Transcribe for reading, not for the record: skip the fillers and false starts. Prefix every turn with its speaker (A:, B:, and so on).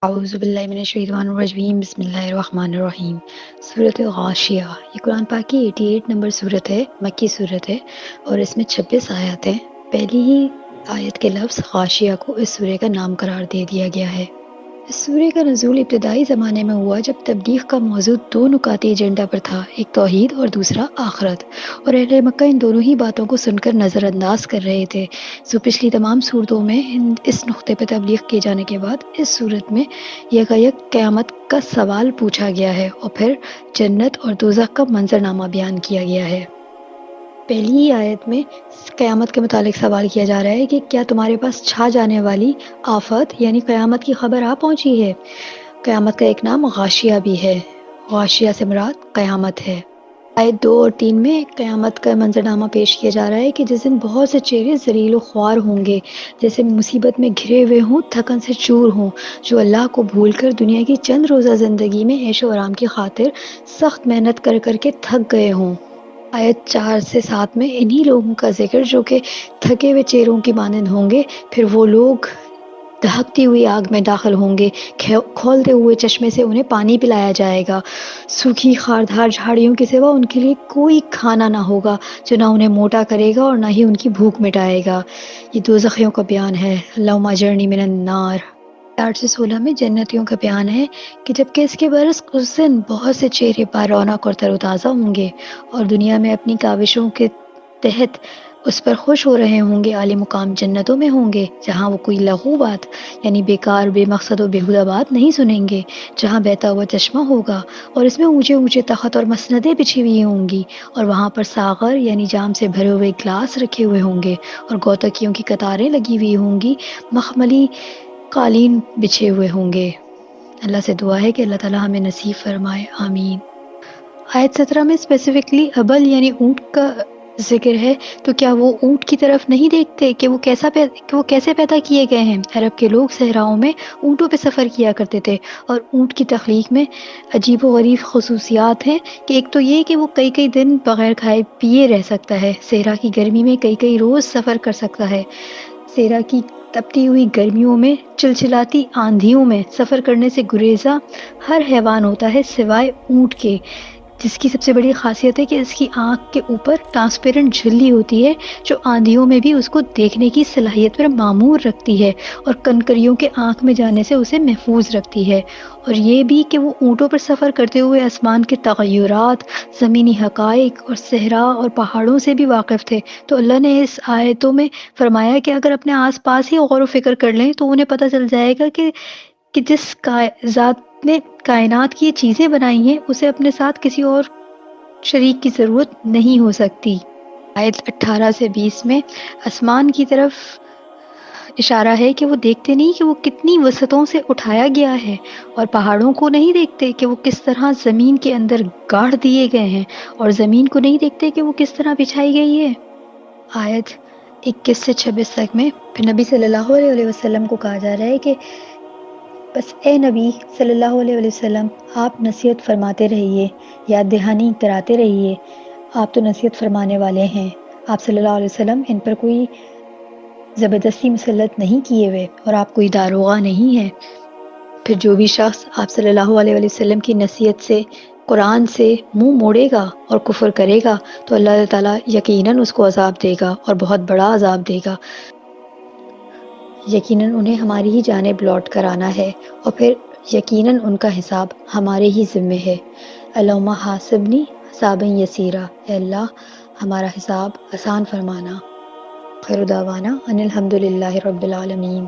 A: اعوذ باللہ من الشیطان الرجیم، بسم اللہ الرحمن الرحیم۔ سورۃ غاشیہ، یہ قرآن پاک کی 88 نمبر سورت ہے، مکی سورت ہے اور اس میں 26 آیات ہیں۔ پہلی ہی آیت کے لفظ غاشیہ کو اس سورہ کا نام قرار دے دیا گیا ہے۔ اس سورہ کا نزول ابتدائی زمانے میں ہوا جب تبلیغ کا موضوع دو نکاتی ایجنڈا پر تھا، ایک توحید اور دوسرا آخرت، اور اہل مکہ ان دونوں ہی باتوں کو سن کر نظر انداز کر رہے تھے۔ سو پچھلی تمام صورتوں میں اس نقطے پہ تبلیغ کیے جانے کے بعد اس صورت میں یکایک قیامت کا سوال پوچھا گیا ہے اور پھر جنت اور دوزخ کا منظرنامہ بیان کیا گیا ہے۔ پہلی ہی آیت میں قیامت کے متعلق سوال کیا جا رہا ہے کہ کیا تمہارے پاس چھا جانے والی آفت یعنی قیامت کی خبر آ پہنچی ہے؟ قیامت کا ایک نام غاشیہ بھی ہے۔ غاشیہ سے مراد قیامت ہے۔ آیت 2 اور 3 میں قیامت کا منظرنامہ پیش کیا جا رہا ہے کہ جس دن بہت سے چہرے ذلیل و خوار ہوں گے، جیسے مصیبت میں گھرے ہوئے ہوں، تھکن سے چور ہوں، جو اللہ کو بھول کر دنیا کی چند روزہ زندگی میں عیش و آرام کی خاطر سخت محنت کر کر کے تھک گئے ہوں۔ آیت 4 سے 7 میں انہی لوگوں کا ذکر جو کہ تھکے ہوئے چہروں کی مانند ہوں گے، پھر وہ لوگ دہکتی ہوئی آگ میں داخل ہوں گے، کھولتے ہوئے چشمے سے انہیں پانی پلایا جائے گا، سوکھی خاردار جھاڑیوں کے سوا ان کے لیے کوئی کھانا نہ ہوگا جو نہ انہیں موٹا کرے گا اور نہ ہی ان کی بھوک مٹائے گا۔ یہ دوزخیوں کا بیان ہے۔ اللہم اجرنی من النار۔ 8 سے 16 میں جنتیوں کا بیان ہے کہ جبکہ اس کے برس اس دن بہت سے چہرے پر رونق اور تر و تازہ ہوں گے اور دنیا میں اپنی کاوشوں کے تحت اس پر خوش ہو رہے ہوں گے، عالی مقام جنتوں میں ہوں گے، جہاں وہ کوئی لغو بات یعنی بیکار، بے مقصد و بیہودہ بات نہیں سنیں گے، جہاں بہتا ہوا چشمہ ہوگا اور اس میں اونچے اونچے تخت اور مسندیں بچھی ہوئی ہوں گی، اور وہاں پر ساغر یعنی جام سے بھرے ہوئے گلاس رکھے ہوئے ہوں گے اور گوتکیوں کی قطاریں لگی ہوئی ہوں گی، مخملی قالین بچھے ہوئے ہوں گے۔ اللہ سے دعا ہے کہ اللہ تعالی ہمیں نصیب فرمائے، آمین۔ آیت 17 میں اسپیسیفکلی ابل یعنی اونٹ کا ذکر ہے، تو کیا وہ اونٹ کی طرف نہیں دیکھتے کہ وہ کیسے پیدا کیے گئے ہیں؟ عرب کے لوگ صحراؤں میں اونٹوں پہ سفر کیا کرتے تھے، اور اونٹ کی تخلیق میں عجیب و غریب خصوصیات ہیں کہ ایک تو یہ کہ وہ کئی کئی دن بغیر کھائے پیے رہ سکتا ہے، صحرا کی گرمی میں کئی کئی روز سفر کر سکتا ہے، صحرا کی تپتی ہوئی گرمیوں میں، چلچلاتی آندھیوں میں سفر کرنے سے گریزاں ہر حیوان ہوتا ہے سوائے اونٹ کے، جس کی سب سے بڑی خاصیت ہے کہ اس کی آنکھ کے اوپر ٹرانسپیرنٹ جھلی ہوتی ہے جو آندھیوں میں بھی اس کو دیکھنے کی صلاحیت پر معمور رکھتی ہے اور کنکریوں کے آنکھ میں جانے سے اسے محفوظ رکھتی ہے، اور یہ بھی کہ وہ اونٹوں پر سفر کرتے ہوئے آسمان کے تغیرات، زمینی حقائق اور صحرا اور پہاڑوں سے بھی واقف تھے۔ تو اللہ نے اس آیتوں میں فرمایا کہ اگر اپنے آس پاس ہی غور و فکر کر لیں تو انہیں پتہ چل جائے گا کہ جس ذات نے کائنات کی یہ چیزیں بنائی ہیں اسے اپنے ساتھ کسی اور شریک کی ضرورت نہیں ہو سکتی۔ آیت 18 سے 20 میں آسمان کی طرف اشارہ ہے کہ وہ دیکھتے نہیں کہ وہ کتنی وسعتوں سے اٹھایا گیا ہے، اور پہاڑوں کو نہیں دیکھتے کہ وہ کس طرح زمین کے اندر گاڑ دیے گئے ہیں، اور زمین کو نہیں دیکھتے کہ وہ کس طرح بچھائی گئی ہے۔ آیت 21 سے 26 تک میں پھر نبی صلی اللہ علیہ وسلم کو کہا جا رہا ہے کہ بس اے نبی صلی اللہ علیہ وسلم، آپ نصیحت فرماتے رہیے، یاد دہانی کراتے رہیے، آپ تو نصیحت فرمانے والے ہیں، آپ صلی اللہ علیہ وسلم ان پر کوئی زبردستی مسلط نہیں کیے ہوئے اور آپ کوئی داروغہ نہیں ہے۔ پھر جو بھی شخص آپ صلی اللہ علیہ وسلم کی نصیحت سے، قرآن سے منہ موڑے گا اور کفر کرے گا تو اللہ تعالیٰ یقیناً اس کو عذاب دے گا اور بہت بڑا عذاب دے گا۔ یقیناً انہیں ہماری ہی جانب لوٹ کر آنا ہے اور پھر یقیناً ان کا حساب ہمارے ہی ذمے ہے۔ اللہم حاسبنی حسابا یسیرا، اے اللہ ہمارا حساب آسان فرمانا۔ خیر دعوانا ان الحمد للہ رب العالمین۔